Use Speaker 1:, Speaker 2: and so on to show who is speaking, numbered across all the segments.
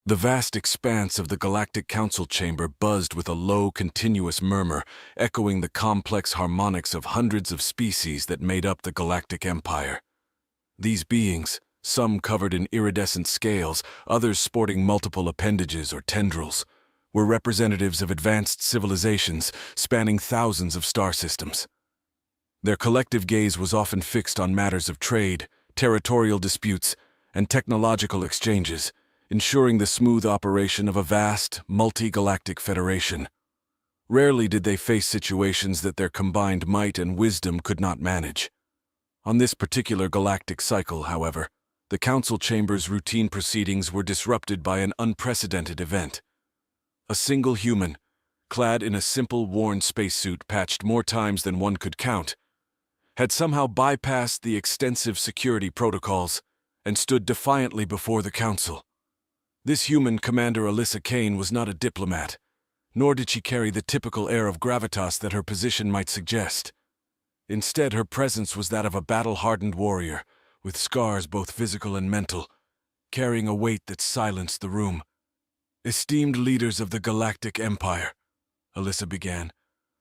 Speaker 1: The vast expanse of the Galactic Council chamber buzzed with a low, continuous murmur, echoing the complex harmonics of hundreds of species that made up the Galactic Empire. These beings, some covered in iridescent scales, others sporting multiple appendages or tendrils, were representatives of advanced civilizations spanning thousands of star systems. Their collective gaze was often fixed on matters of trade, territorial disputes, and technological exchanges, ensuring the smooth operation of a vast, multi-galactic federation. Rarely did they face situations that their combined might and wisdom could not manage. On this particular galactic cycle, however, the Council Chamber's routine proceedings were disrupted by an unprecedented event. A single human, clad in a simple worn spacesuit patched more times than one could count, had somehow bypassed the extensive security protocols and stood defiantly before the Council. This human, Commander Alyssa Kane, was not a diplomat, nor did she carry the typical air of gravitas that her position might suggest. Instead, her presence was that of a battle-hardened warrior, with scars both physical and mental, carrying a weight that silenced the room. "Esteemed leaders of the Galactic Empire," Alyssa began,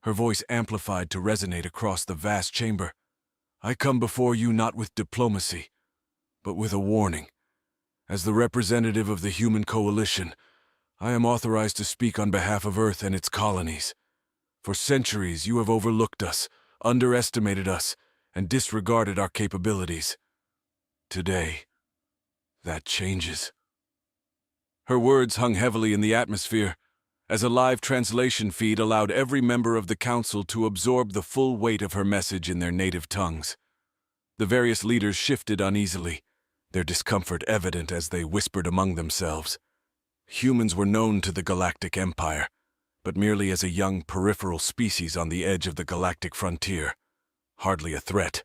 Speaker 1: her voice amplified to resonate across the vast chamber, "I come before you not with diplomacy, but with a warning. As the representative of the human coalition, I am authorized to speak on behalf of Earth and its colonies. For centuries, you have overlooked us, underestimated us, and disregarded our capabilities. Today, that changes." Her words hung heavily in the atmosphere, as a live translation feed allowed every member of the Council to absorb the full weight of her message in their native tongues. The various leaders shifted uneasily, their discomfort evident as they whispered among themselves. Humans were known to the Galactic Empire, but merely as a young peripheral species on the edge of the galactic frontier. Hardly a threat,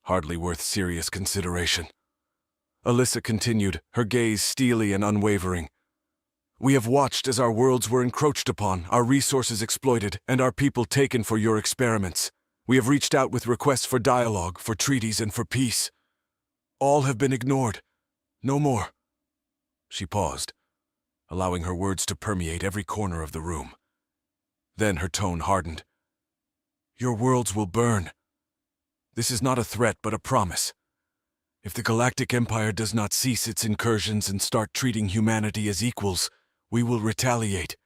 Speaker 1: hardly worth serious consideration. Alyssa continued, her gaze steely and unwavering. "We have watched as our worlds were encroached upon, our resources exploited, and our people taken for your experiments. We have reached out with requests for dialogue, for treaties, and for peace. All have been ignored. No more." She paused, allowing her words to permeate every corner of the room. Then her tone hardened. "Your worlds will burn. This is not a threat, but a promise. If the Galactic Empire does not cease its incursions and start treating humanity as equals, we will retaliate.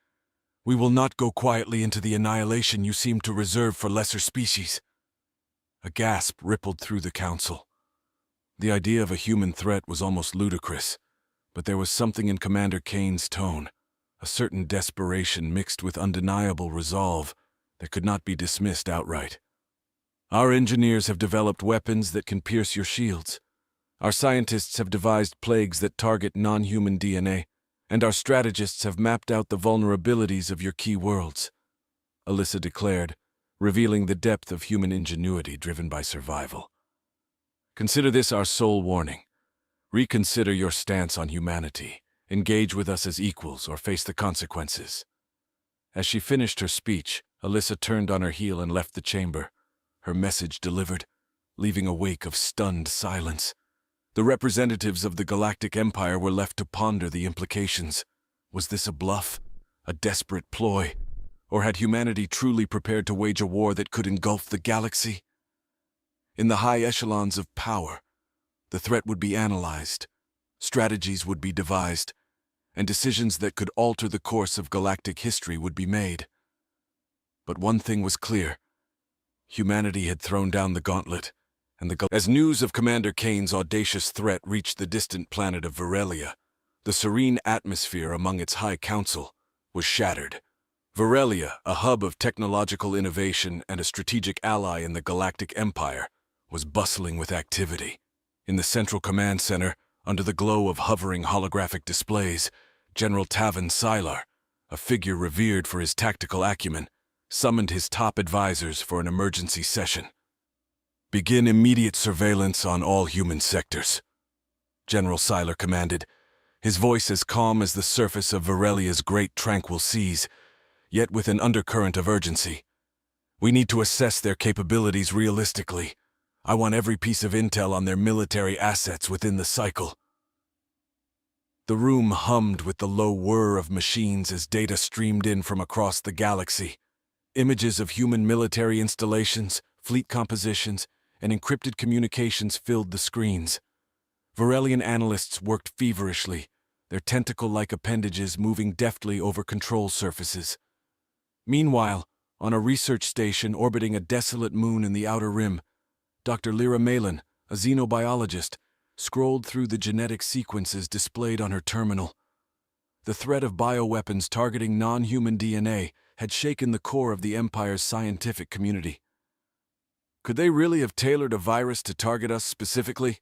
Speaker 1: We will not go quietly into the annihilation you seem to reserve for lesser species." A gasp rippled through the Council. The idea of a human threat was almost ludicrous, but there was something in Commander Kane's tone, a certain desperation mixed with undeniable resolve that could not be dismissed outright. "Our engineers have developed weapons that can pierce your shields. Our scientists have devised plagues that target non-human DNA, and our strategists have mapped out the vulnerabilities of your key worlds," Alyssa declared, revealing the depth of human ingenuity driven by survival. "Consider this our sole warning. Reconsider your stance on humanity. Engage with us as equals or face the consequences." As she finished her speech, Alyssa turned on her heel and left the chamber, her message delivered, leaving a wake of stunned silence. The representatives of the Galactic Empire were left to ponder the implications. Was this a bluff, a desperate ploy, or had humanity truly prepared to wage a war that could engulf the galaxy? In the high echelons of power, the threat would be analyzed, strategies would be devised, and decisions that could alter the course of galactic history would be made. But one thing was clear. Humanity had thrown down the gauntlet, and as news of Commander Kane's audacious threat reached the distant planet of Virelia, the serene atmosphere among its High Council was shattered. Virelia, a hub of technological innovation and a strategic ally in the Galactic Empire, was bustling with activity. In the Central Command Center, under the glow of hovering holographic displays, General Tavan Sylar, a figure revered for his tactical acumen, summoned his top advisors for an emergency session. "Begin immediate surveillance on all human sectors," General Sylar commanded, his voice as calm as the surface of Virelia's great tranquil seas, yet with an undercurrent of urgency. "We need to assess their capabilities realistically. I want every piece of intel on their military assets within the cycle." The room hummed with the low whir of machines as data streamed in from across the galaxy. Images of human military installations, fleet compositions, and encrypted communications filled the screens. Varelian analysts worked feverishly, their tentacle-like appendages moving deftly over control surfaces. Meanwhile, on a research station orbiting a desolate moon in the outer rim, Dr. Lyra Malin, a xenobiologist, scrolled through the genetic sequences displayed on her terminal. The threat of bioweapons targeting non-human DNA had shaken the core of the Empire's scientific community. Could they really have tailored a virus to target us specifically?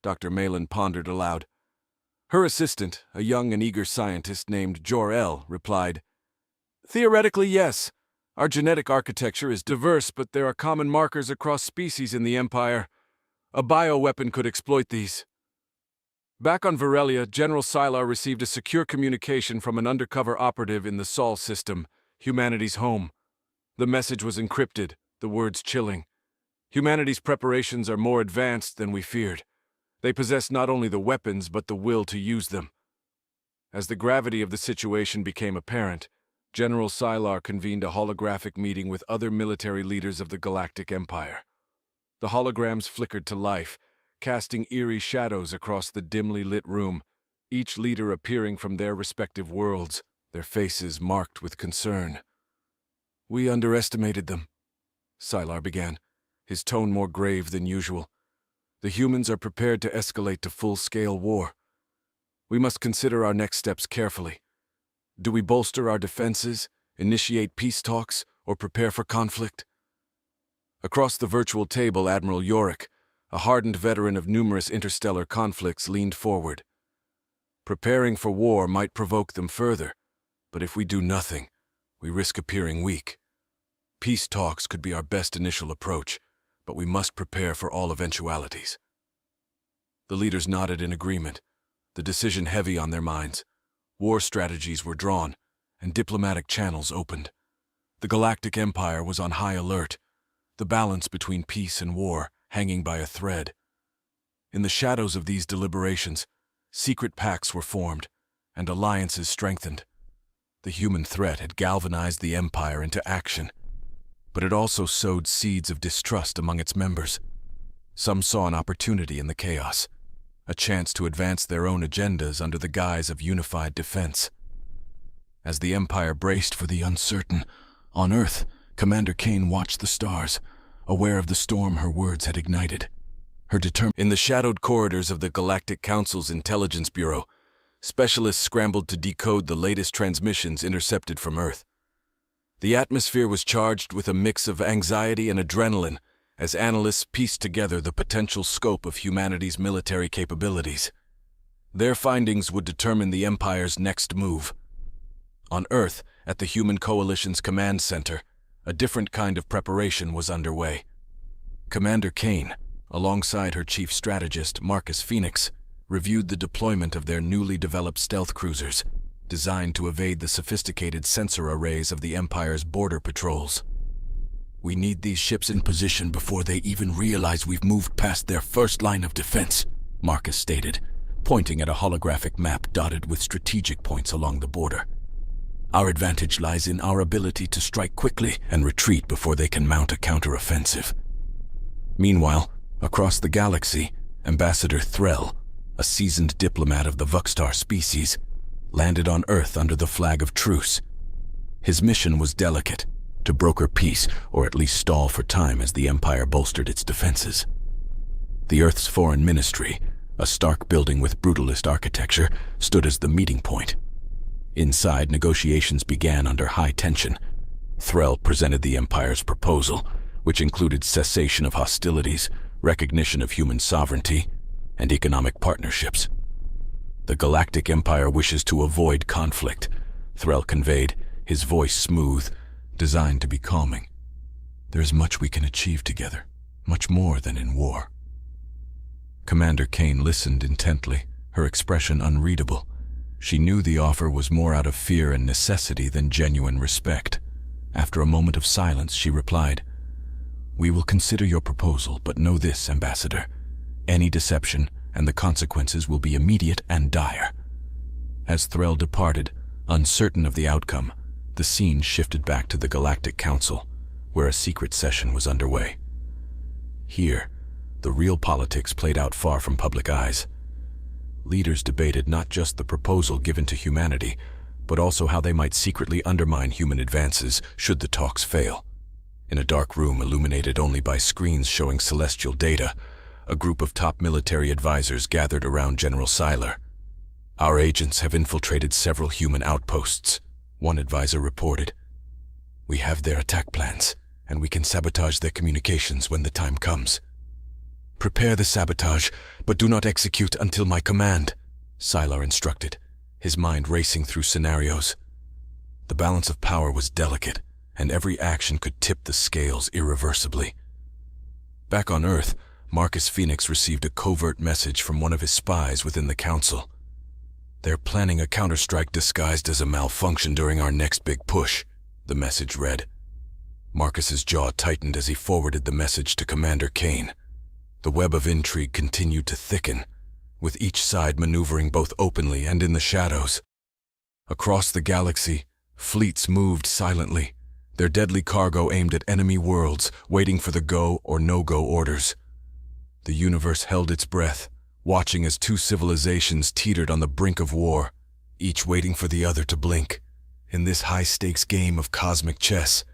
Speaker 1: Dr. Malin pondered aloud. Her assistant, a young and eager scientist named Jor-El, replied, Theoretically, yes. Our genetic architecture is diverse, but there are common markers across species in the Empire. A bioweapon could exploit these. Back on Varelia, General Sylar received a secure communication from an undercover operative in the Sol system, humanity's home. The message was encrypted, the words chilling. Humanity's preparations are more advanced than we feared. They possess not only the weapons, but the will to use them. As the gravity of the situation became apparent, General Sylar convened a holographic meeting with other military leaders of the Galactic Empire. The holograms flickered to life, casting eerie shadows across the dimly lit room, each leader appearing from their respective worlds, their faces marked with concern. We underestimated them, Sylar began, his tone more grave than usual. The humans are prepared to escalate to full-scale war. We must consider our next steps carefully. Do we bolster our defenses, initiate peace talks, or prepare for conflict? Across the virtual table, Admiral Yorick, a hardened veteran of numerous interstellar conflicts, leaned forward. Preparing for war might provoke them further, but if we do nothing, we risk appearing weak. Peace talks could be our best initial approach, but we must prepare for all eventualities. The leaders nodded in agreement, the decision heavy on their minds. War strategies were drawn, and diplomatic channels opened. The Galactic Empire was on high alert, the balance between peace and war hanging by a thread. In the shadows of these deliberations, secret pacts were formed, and alliances strengthened. The human threat had galvanized the Empire into action, but it also sowed seeds of distrust among its members. Some saw an opportunity in the chaos, a chance to advance their own agendas under the guise of unified defense. As the Empire braced for the uncertain, on Earth, Commander Kane watched the stars, aware of the storm her words had ignited. In the shadowed corridors of the Galactic Council's Intelligence Bureau, specialists scrambled to decode the latest transmissions intercepted from Earth. The atmosphere was charged with a mix of anxiety and adrenaline as analysts pieced together the potential scope of humanity's military capabilities. Their findings would determine the Empire's next move. On Earth, at the Human Coalition's command center, a different kind of preparation was underway. Commander Kane, alongside her chief strategist, Marcus Phoenix, reviewed the deployment of their newly developed stealth cruisers, designed to evade the sophisticated sensor arrays of the Empire's border patrols. We need these ships in position before they even realize we've moved past their first line of defense, Marcus stated, pointing at a holographic map dotted with strategic points along the border. Our advantage lies in our ability to strike quickly and retreat before they can mount a counteroffensive. Meanwhile, across the galaxy, Ambassador Threll, a seasoned diplomat of the Vuxtar species, landed on Earth under the flag of truce. His mission was delicate, to broker peace or at least stall for time as the Empire bolstered its defenses. The Earth's foreign ministry, a stark building with brutalist architecture, stood as the meeting point. Inside, negotiations began under high tension. Threll presented the Empire's proposal, which included cessation of hostilities, recognition of human sovereignty, and economic partnerships. The Galactic Empire wishes to avoid conflict, Threll conveyed, his voice smooth, designed to be calming. There's much we can achieve together, much more than in war. Commander Kane listened intently, her expression unreadable. She knew the offer was more out of fear and necessity than genuine respect. After a moment of silence, she replied, "We will consider your proposal, but know this, Ambassador. Any deception, and the consequences will be immediate and dire. As Threll departed, uncertain of the outcome, the scene shifted back to the Galactic Council, where a secret session was underway. Here, the real politics played out far from public eyes. Leaders debated not just the proposal given to humanity, but also how they might secretly undermine human advances should the talks fail. In a dark room illuminated only by screens showing celestial data, a group of top military advisors gathered around General Seiler. "Our agents have infiltrated several human outposts," one advisor reported. "We have their attack plans, and we can sabotage their communications when the time comes." "Prepare the sabotage, but do not execute until my command," Seiler instructed, his mind racing through scenarios. The balance of power was delicate, and every action could tip the scales irreversibly. Back on Earth, Marcus Phoenix received a covert message from one of his spies within the Council. "They're planning a counterstrike disguised as a malfunction during our next big push," the message read. Marcus's jaw tightened as he forwarded the message to Commander Kane. The web of intrigue continued to thicken, with each side maneuvering both openly and in the shadows. Across the galaxy, fleets moved silently, their deadly cargo aimed at enemy worlds, waiting for the go or no-go orders. The universe held its breath, watching as two civilizations teetered on the brink of war, each waiting for the other to blink. In this high-stakes game of cosmic chess,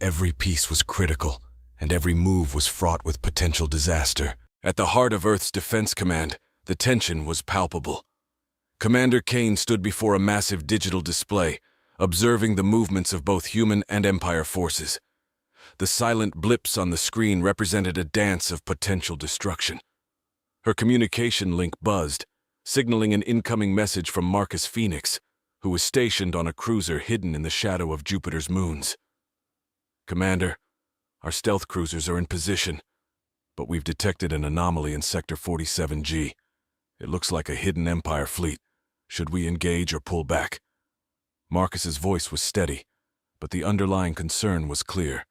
Speaker 1: every piece was critical, and every move was fraught with potential disaster. At the heart of Earth's Defense Command, the tension was palpable. Commander Kane stood before a massive digital display, observing the movements of both human and Empire forces. The silent blips on the screen represented a dance of potential destruction. Her communication link buzzed, signaling an incoming message from Marcus Phoenix, who was stationed on a cruiser hidden in the shadow of Jupiter's moons. "Commander, our stealth cruisers are in position, but we've detected an anomaly in Sector 47G. It looks like a hidden Empire fleet. Should we engage or pull back?" Marcus's voice was steady, but the underlying concern was clear.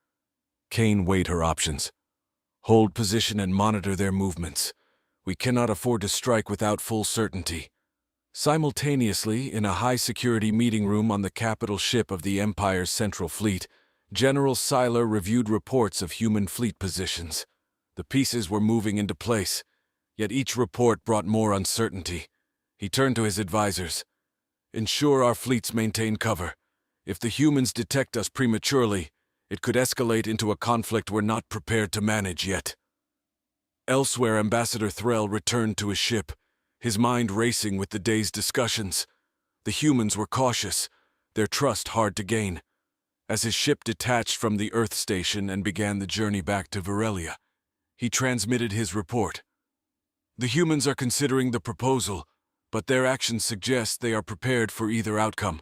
Speaker 1: Kane weighed her options. "Hold position and monitor their movements. We cannot afford to strike without full certainty." Simultaneously, in a high-security meeting room on the capital ship of the Empire's Central Fleet, General Seiler reviewed reports of human fleet positions. The pieces were moving into place, yet each report brought more uncertainty. He turned to his advisors. "Ensure our fleets maintain cover. If the humans detect us prematurely, it could escalate into a conflict we're not prepared to manage yet." Elsewhere, Ambassador Threll returned to his ship, his mind racing with the day's discussions. The humans were cautious, their trust hard to gain. As his ship detached from the Earth station and began the journey back to Varelia, he transmitted his report. "The humans are considering the proposal, but their actions suggest they are prepared for either outcome.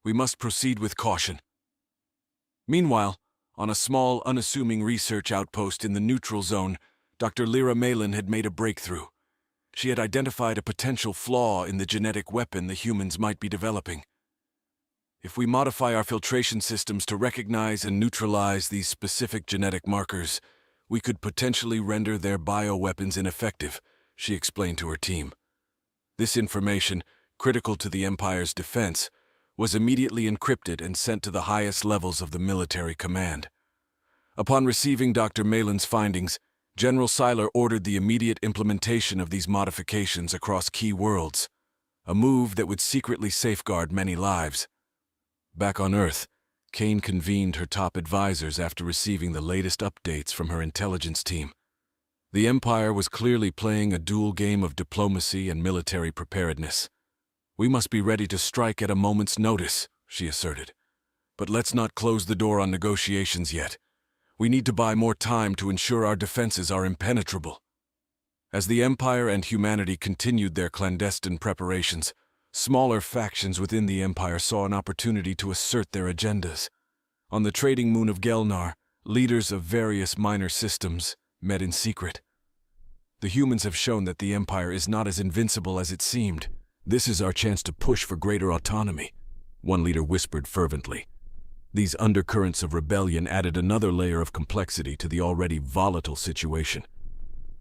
Speaker 1: We must proceed with caution." Meanwhile, on a small, unassuming research outpost in the neutral zone, Dr. Lyra Malin had made a breakthrough. She had identified a potential flaw in the genetic weapon the humans might be developing. If we modify our filtration systems to recognize and neutralize these specific genetic markers, we could potentially render their bioweapons ineffective, she explained to her team. This information, critical to the Empire's defense, was immediately encrypted and sent to the highest levels of the military command. Upon receiving Dr. Malin's findings, General Seiler ordered the immediate implementation of these modifications across key worlds, a move that would secretly safeguard many lives. Back on Earth, Kane convened her top advisors after receiving the latest updates from her intelligence team. The Empire was clearly playing a dual game of diplomacy and military preparedness. "We must be ready to strike at a moment's notice," she asserted. "But let's not close the door on negotiations yet. We need to buy more time to ensure our defenses are impenetrable." As the Empire and humanity continued their clandestine preparations, smaller factions within the Empire saw an opportunity to assert their agendas. On the trading moon of Gelnar, leaders of various minor systems met in secret. "The humans have shown that the Empire is not as invincible as it seemed. This is our chance to push for greater autonomy," one leader whispered fervently. These undercurrents of rebellion added another layer of complexity to the already volatile situation.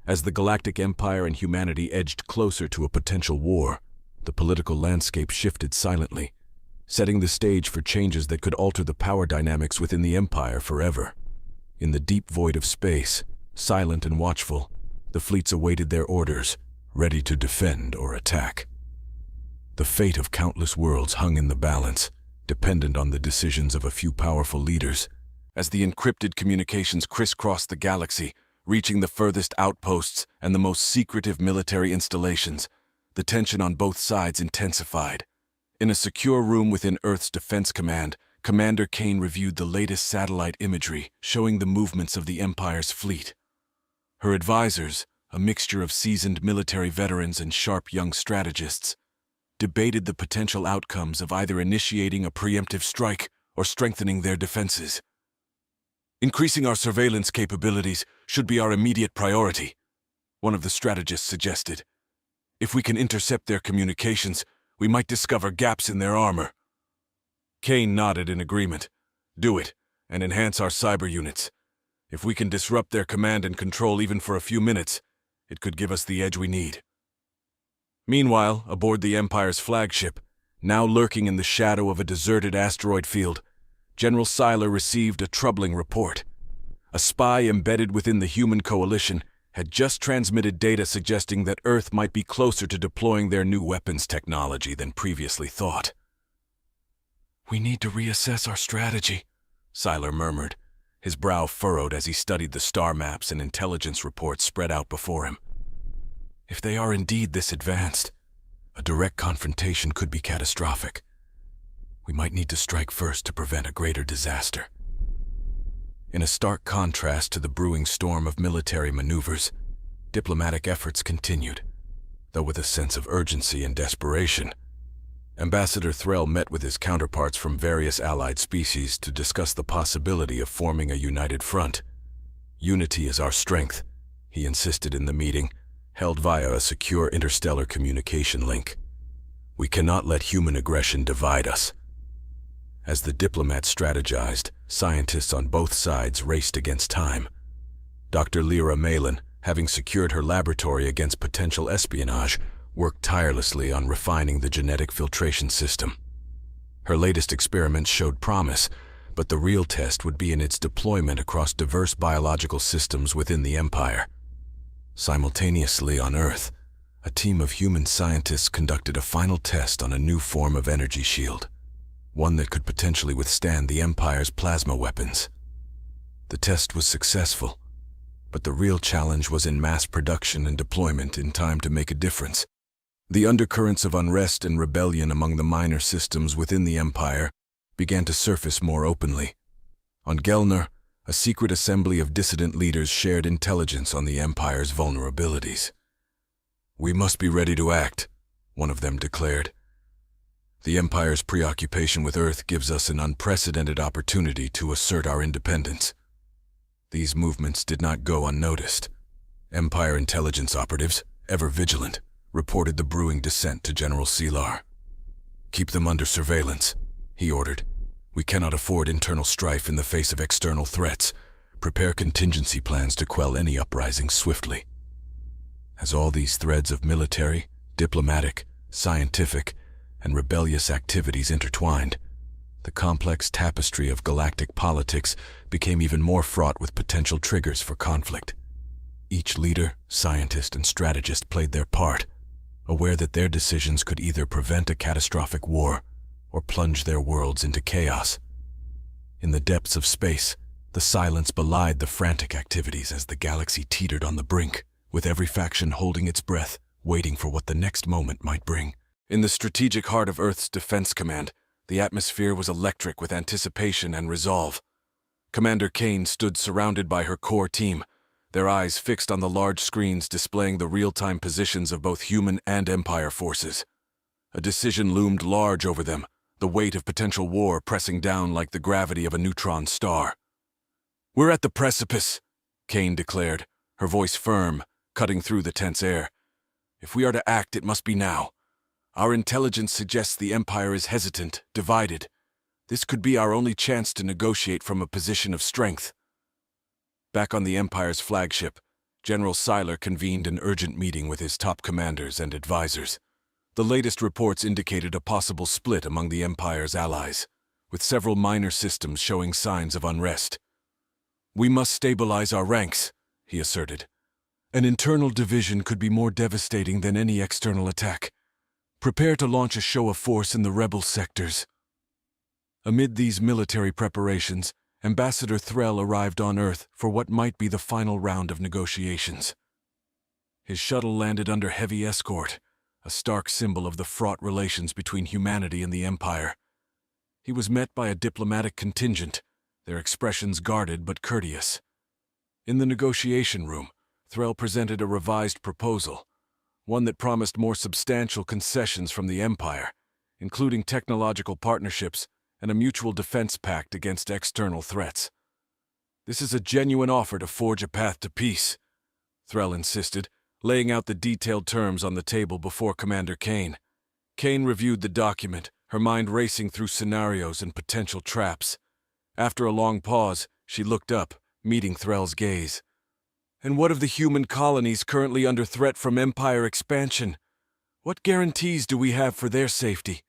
Speaker 1: As the Galactic Empire and humanity edged closer to a potential war, The political landscape shifted silently, setting the stage for changes that could alter the power dynamics within the Empire forever. In the deep void of space, silent and watchful, the fleets awaited their orders, ready to defend or attack. The fate of countless worlds hung in the balance, dependent on the decisions of a few powerful leaders. As the encrypted communications crisscrossed the galaxy, reaching the furthest outposts and the most secretive military installations, the tension on both sides intensified. In a secure room within Earth's Defense Command, Commander Kane reviewed the latest satellite imagery showing the movements of the Empire's fleet. Her advisors, a mixture of seasoned military veterans and sharp young strategists, debated the potential outcomes of either initiating a preemptive strike or strengthening their defenses. Increasing our surveillance capabilities should be our immediate priority, one of the strategists suggested. If we can intercept their communications, we might discover gaps in their armor. Kane nodded in agreement. Do it, and enhance our cyber units. If we can disrupt their command and control even for a few minutes, it could give us the edge we need. Meanwhile, aboard the Empire's flagship, now lurking in the shadow of a deserted asteroid field, General Seiler received a troubling report. A spy embedded within the human coalition had just transmitted data suggesting that Earth might be closer to deploying their new weapons technology than previously thought. "We need to reassess our strategy," Seiler murmured, his brow furrowed as he studied the star maps and intelligence reports spread out before him. If they are indeed this advanced, a direct confrontation could be catastrophic. We might need to strike first to prevent a greater disaster. In a stark contrast to the brewing storm of military maneuvers, diplomatic efforts continued, though with a sense of urgency and desperation. Ambassador Threll met with his counterparts from various allied species to discuss the possibility of forming a united front. "Unity is our strength," he insisted in the meeting, held via a secure interstellar communication link. "We cannot let human aggression divide us." As the diplomats strategized, scientists on both sides raced against time. Dr. Lyra Malin, having secured her laboratory against potential espionage, worked tirelessly on refining the genetic filtration system. Her latest experiments showed promise, but the real test would be in its deployment across diverse biological systems within the Empire. Simultaneously on Earth, a team of human scientists conducted a final test on a new form of energy shield, one that could potentially withstand the Empire's plasma weapons. The test was successful, but the real challenge was in mass production and deployment in time to make a difference. The undercurrents of unrest and rebellion among the minor systems within the Empire began to surface more openly. On Gelner, a secret assembly of dissident leaders shared intelligence on the Empire's vulnerabilities. "We must be ready to act," one of them declared. "The Empire's preoccupation with Earth gives us an unprecedented opportunity to assert our independence." These movements did not go unnoticed. Empire intelligence operatives, ever vigilant, reported the brewing dissent to General Selar. "Keep them under surveillance," he ordered. "We cannot afford internal strife in the face of external threats. Prepare contingency plans to quell any uprising swiftly." As all these threads of military, diplomatic, scientific, and rebellious activities intertwined, the complex tapestry of galactic politics became even more fraught with potential triggers for conflict. Each leader, scientist, and strategist played their part, aware that their decisions could either prevent a catastrophic war or plunge their worlds into chaos. In the depths of space, the silence belied the frantic activities as the galaxy teetered on the brink, with every faction holding its breath, waiting for what the next moment might bring. In the strategic heart of Earth's Defense Command, the atmosphere was electric with anticipation and resolve. Commander Kane stood surrounded by her core team, their eyes fixed on the large screens displaying the real-time positions of both human and Empire forces. A decision loomed large over them, the weight of potential war pressing down like the gravity of a neutron star. "We're at the precipice," Kane declared, her voice firm, cutting through the tense air. "If we are to act, it must be now. Our intelligence suggests the Empire is hesitant, divided. This could be our only chance to negotiate from a position of strength." Back on the Empire's flagship, General Seiler convened an urgent meeting with his top commanders and advisors. The latest reports indicated a possible split among the Empire's allies, with several minor systems showing signs of unrest. "We must stabilize our ranks," he asserted. "An internal division could be more devastating than any external attack. Prepare to launch a show of force in the rebel sectors." Amid these military preparations, Ambassador Threll arrived on Earth for what might be the final round of negotiations. His shuttle landed under heavy escort, a stark symbol of the fraught relations between humanity and the Empire. He was met by a diplomatic contingent, their expressions guarded but courteous. In the negotiation room, Threll presented a revised proposal, one that promised more substantial concessions from the Empire, including technological partnerships and a mutual defense pact against external threats. "This is a genuine offer to forge a path to peace," Threll insisted, laying out the detailed terms on the table before Commander Kane. Kane reviewed the document, her mind racing through scenarios and potential traps. After a long pause, she looked up, meeting Threll's gaze. "And what of the human colonies currently under threat from Empire expansion? What guarantees do we have for their safety?"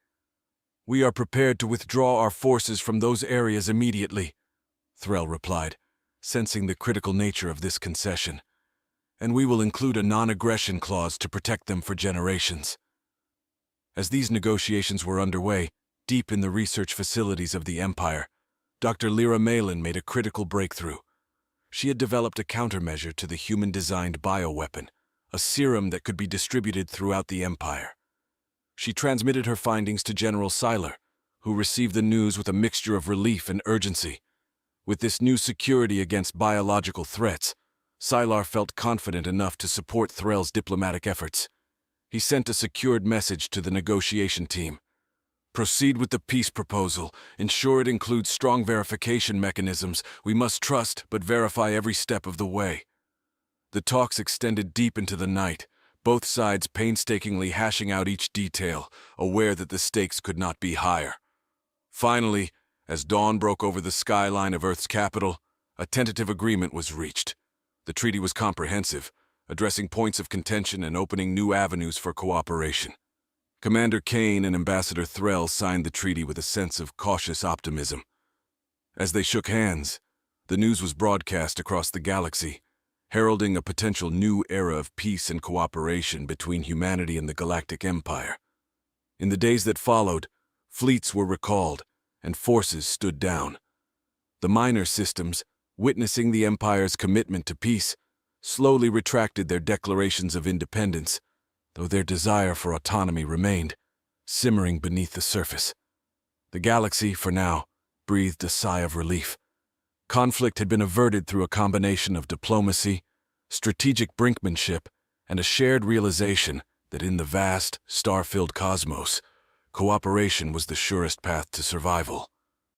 Speaker 1: "We are prepared to withdraw our forces from those areas immediately," Threll replied, sensing the critical nature of this concession. "And we will include a non-aggression clause to protect them for generations." As these negotiations were underway, deep in the research facilities of the Empire, Dr. Lyra Malin made a critical breakthrough. She had developed a countermeasure to the human-designed bioweapon, a serum that could be distributed throughout the Empire. She transmitted her findings to General Sylar, who received the news with a mixture of relief and urgency. With this new security against biological threats, Sylar felt confident enough to support Threll's diplomatic efforts. He sent a secured message to the negotiation team. "Proceed with the peace proposal. Ensure it includes strong verification mechanisms. We must trust but verify every step of the way." The talks extended deep into the night, both sides painstakingly hashing out each detail, aware that the stakes could not be higher. Finally, as dawn broke over the skyline of Earth's capital, a tentative agreement was reached. The treaty was comprehensive, addressing points of contention and opening new avenues for cooperation. Commander Kane and Ambassador Threll signed the treaty with a sense of cautious optimism. As they shook hands, the news was broadcast across the galaxy, heralding a potential new era of peace and cooperation between humanity and the Galactic Empire. In the days that followed, fleets were recalled and forces stood down. The minor systems, witnessing the Empire's commitment to peace, slowly retracted their declarations of independence, though their desire for autonomy remained, simmering beneath the surface. The galaxy, for now, breathed a sigh of relief. Conflict had been averted through a combination of diplomacy, strategic brinkmanship, and a shared realization that in the vast, star-filled cosmos, cooperation was the surest path to survival.